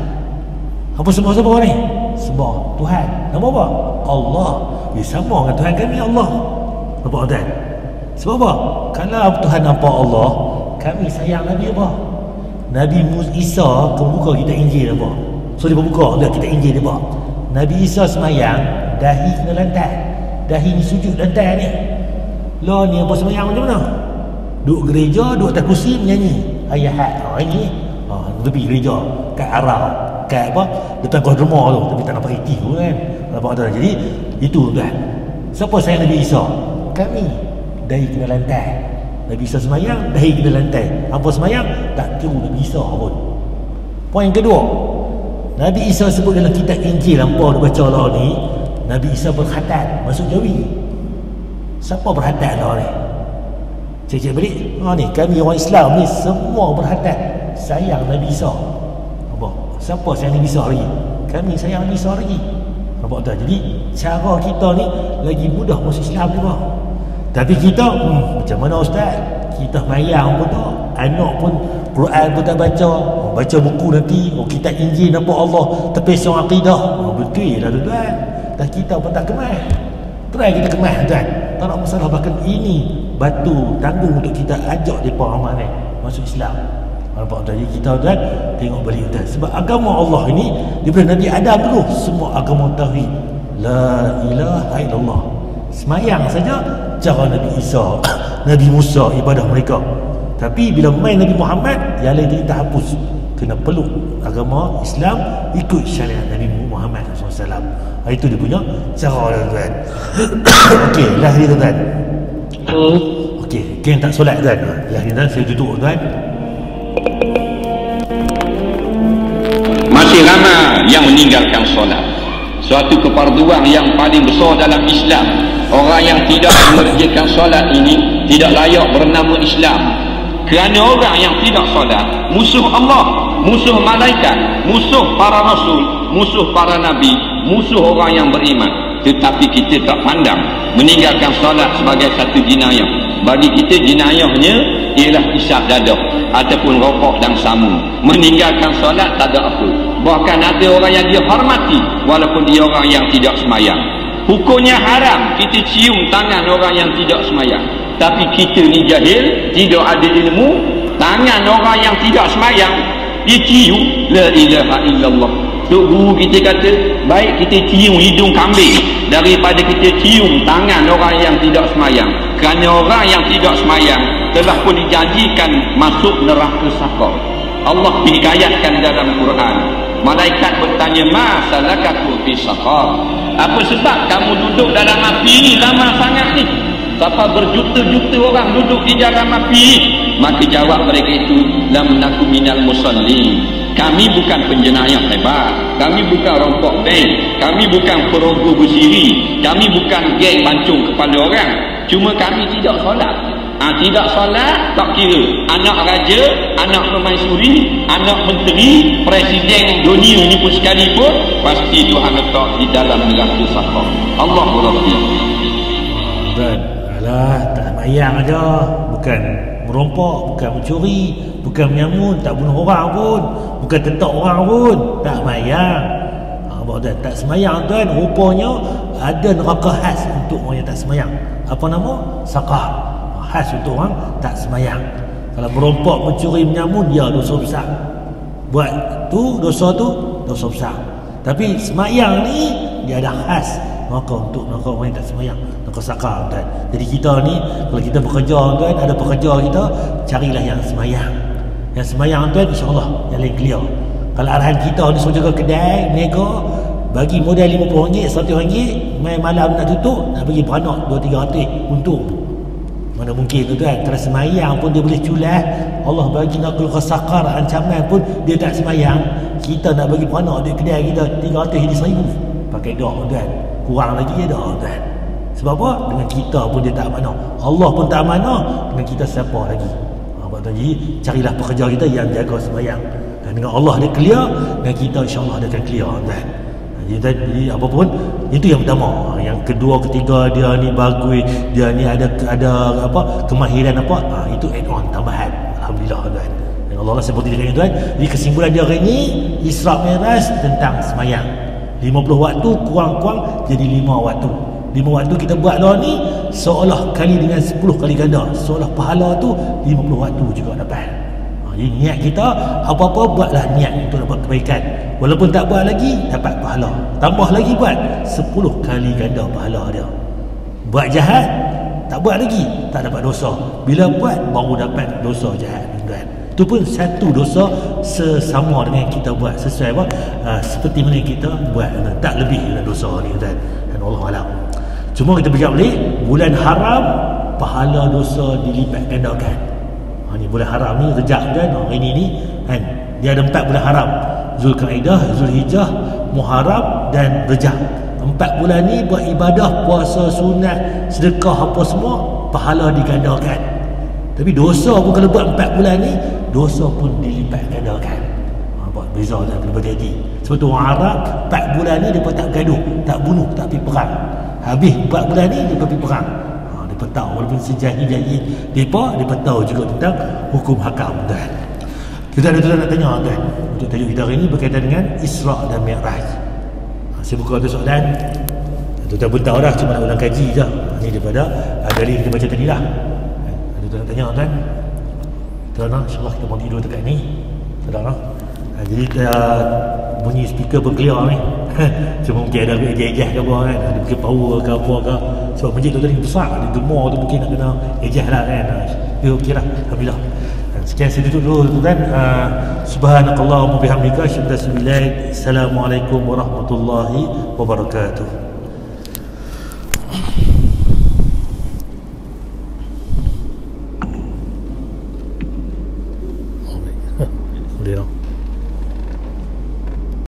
Apa sembah ni? Sembah Tuhan. Nama apa? Allah. Dia sama dengan Tuhan kami, Allah. Nampak, tuan? Sebab apa? Kalau Tuhan nampak Allah, kami sayang Nabi apa? Nabi Isa buka kita Injil apa? So dia buka kita Injil apa? Nabi Isa semayang, dahi kena lantai. Dahi ni sujud lantai ni. Lah ni apa semayang macam mana? Duduk gereja, duduk atas kursi menyanyi ayat. Ini lebih gereja kat Arab, kat apa? Depan kos derma tu, tapi tak nak pakai TV kan. Nampak tak? Jadi itu, tuan. Siapa sayang Nabi Isa? Kami. Dahi kena lantai. Nabi Isa semayang, dahi kena lantai. Apa semayang? Tak tiru Nabi Isa pun. Poin kedua, Nabi Isa sebut dalam kitab Injil hampa dia baca lah ni, Nabi Isa berkhatam masuk Jawi. Siapa berhadap lah ni? Cik-cik balik, ni kami orang Islam ni semua berhadap sayang Nabi Isa. Apa? Siapa sayang Nabi Isa lagi? Kami sayang Nabi Isa lagi. Nampak tak? Jadi cara kita ni lagi mudah masuk Islam ni bang. Tapi kita macam mana ustaz? Kita mayang pun tak, anak pun Quran pun tak baca, baca buku nanti kitab Injil nampak Allah terpesong akidah. Betul lah tuan. Dan kita pun tak kemas. Try kita kemas tuan. Tak nak masalah, bahkan ini batu tanggung untuk kita ajak depa amal ni masuk Islam. Nampak tak? Jadi kita tuan tengok balik tuan. Sebab agama Allah ini daripada Nabi Adam dulu semua agama tauhid. La ilaha illallah. Semayang saja cara Nabi Isa, Nabi Musa ibadah mereka. Tapi bila main Nabi Muhammad, yang lain dia tak hapus. Kena peluk agama Islam, ikut syariat Nabi Muhammad SAW. Itu dia punya cara tuan. Okey, lahir tuan. Okey, yang tak solat tuan. Lahir tuan, saya duduk tuan. Masih ramai yang meninggalkan solat. Suatu keparduan yang paling besar dalam Islam. Orang yang tidak mengerjakan solat ini tidak layak bernama Islam. Kerana orang yang tidak solat musuh Allah, musuh malaikat, musuh para rasul, musuh para nabi, musuh orang yang beriman. Tetapi kita tak pandang meninggalkan solat sebagai satu jenayah. Bagi kita jenayahnya ialah isap dadah ataupun rokok dan samu. Meninggalkan solat tak ada apa. Bahkan ada orang yang dia hormati walaupun dia orang yang tidak semayang. Hukumnya haram kita cium tangan orang yang tidak semayang. Tapi kita ni jahil, tidak ada ilmu, tangan orang yang tidak semayang dia cium. La ilaha illallah. Tok guru kita kata baik kita cium hidung kambing daripada kita cium tangan orang yang tidak semayang. Kerana orang yang tidak semayang telah pun dijanjikan masuk neraka sakar. Allah hikayatkan dalam Quran. Malaikat bertanya, ma salakakum fi saqar? Apa sebab kamu duduk dalam api ni lama sangat ni? Sampai berjuta-juta orang duduk di dalam api. Maka jawab mereka itu, lam naku minal musallin. Kami bukan penjenayah hebat, kami bukan rompok bank, kami bukan perogoh bersiri, kami bukan geng pancung kepala orang. Cuma kami tidak solat. Tidak solat tak kira anak raja, anak permaisuri, anak menteri, presiden dunia ni pun sekalipun pasti Tuhan letak di dalam neraka sakar. Allah berfirman. Dan alah tak semayang aja, bukan merompok, bukan mencuri, bukan menyamun, tak bunuh orang pun, bukan tentak orang pun, tak semayang. Tak semayang tuan, rupanya ada neraka khas untuk orang yang tak semayang. Apa nama? Sakar. Khas untuk orang tak semayang. Kalau merompok, mencuri, menyamun, ya dosa besar. Buat tu dosa besar. Tapi semayang ni dia ada khas maka untuk orang yang tak semayang, neraka sakar tuan. Jadi kita ni kalau kita bekerja tuan, ada pekerja kita, carilah yang semayang. Yang semayang tuan, insya-Allah yang lain clear. Kalau arahan kita ni suruh jaga kedai, mereka bagi modal RM50, RM100, main malam nak tutup, nak bagi beranak 200-300 untung. Mana mungkin tu tuan. Kalau semayang pun dia boleh culas. Allah bagi nak keluar sakar ancaman pun dia tak semayang. Kita nak bagi beranak di kedai kita 300 jadi 1000. Pakai doa tuan. Kurang lagi dia doa tuan. Sebab apa? Dengan kita pun dia tak amanah. Allah pun tak amanah. Dengan kita siapa lagi? Jadi carilah pekerja kita yang jaga semayang. Dan dengan Allah dia clear, dan kita insya-Allah dia akan clear tuan. Jadi apa pun itu yang pertama. Yang kedua, ketiga dia ni bagus, dia ni ada apa kemahiran apa, itu add on tambahan. Alhamdulillah tuan. Dan Allah seperti dia tuan. Jadi kesimpulan dia hari ni Isra Mi'raj tentang semayang. 50 waktu kurang-kurang jadi 5 waktu. 5 waktu kita buat lah ni seolah kali dengan 10 kali ganda, seolah pahala tu 50 waktu juga dapat. Jadi niat kita apa-apa buatlah niat untuk dapat kebaikan. Walaupun tak buat lagi dapat pahala. Tambah lagi buat 10 kali ganda pahala dia. Buat jahat tak buat lagi tak dapat dosa. Bila buat baru dapat dosa jahat tuan. Itu pun satu dosa sesama dengan yang kita buat, sesuai apa seperti mana yang kita buat, tak lebih dengan dosa ni tuan. Dan Allah alam. Cuma kita berjawab balik, bulan haram pahala dosa dilipat gandakan. Ni bulan haram ni Rejab kan, hari ni kan dia ada 4 bulan haram. Zulkaidah, Zulhijjah, Muharram dan Rejab. 4 bulan ni buat ibadah, puasa, sunat, sedekah apa semua, pahala digandakan. Tapi dosa pun kalau buat 4 bulan ni, dosa pun dilipat gandakan. Buat beza tak kena berjadi. Sebab tu orang Arab 4 bulan ni mereka tak gaduh, tak bunuh, tak pergi perang. Habis 4 bulan ni mereka pergi perang. Mereka tahu walaupun sejahil-jahil mereka tahu juga tentang hukum hakam tuan. Kita ada tuan nak tanya tuan untuk tajuk kita hari ni berkaitan dengan Isra' dan Mi'raj. Saya buka tu soalan. Tuan pun tahu dah, cuma nak ulang kaji je. Ini daripada dari kita baca tadi lah. Ada tuan nak tanya tuan. Tuan insyaAllah kita mau tidur dekat ni. Tuan jadi bunyi speaker pun clear ni. Cuma mungkin ada ejah-ejah ke apa kan, ada mungkin power ke apa ke. Sebab masjid tu tadi besar, ada gemar tu mungkin nak kena ejah lah kan. Ya okey lah, alhamdulillah. Sekian saya tutup dulu tuan. Subhanakallahumma bihamdika asyhadu an la ilaha illa anta astaghfiruka wa atubu ilaik. Assalamualaikum warahmatullahi wabarakatuh.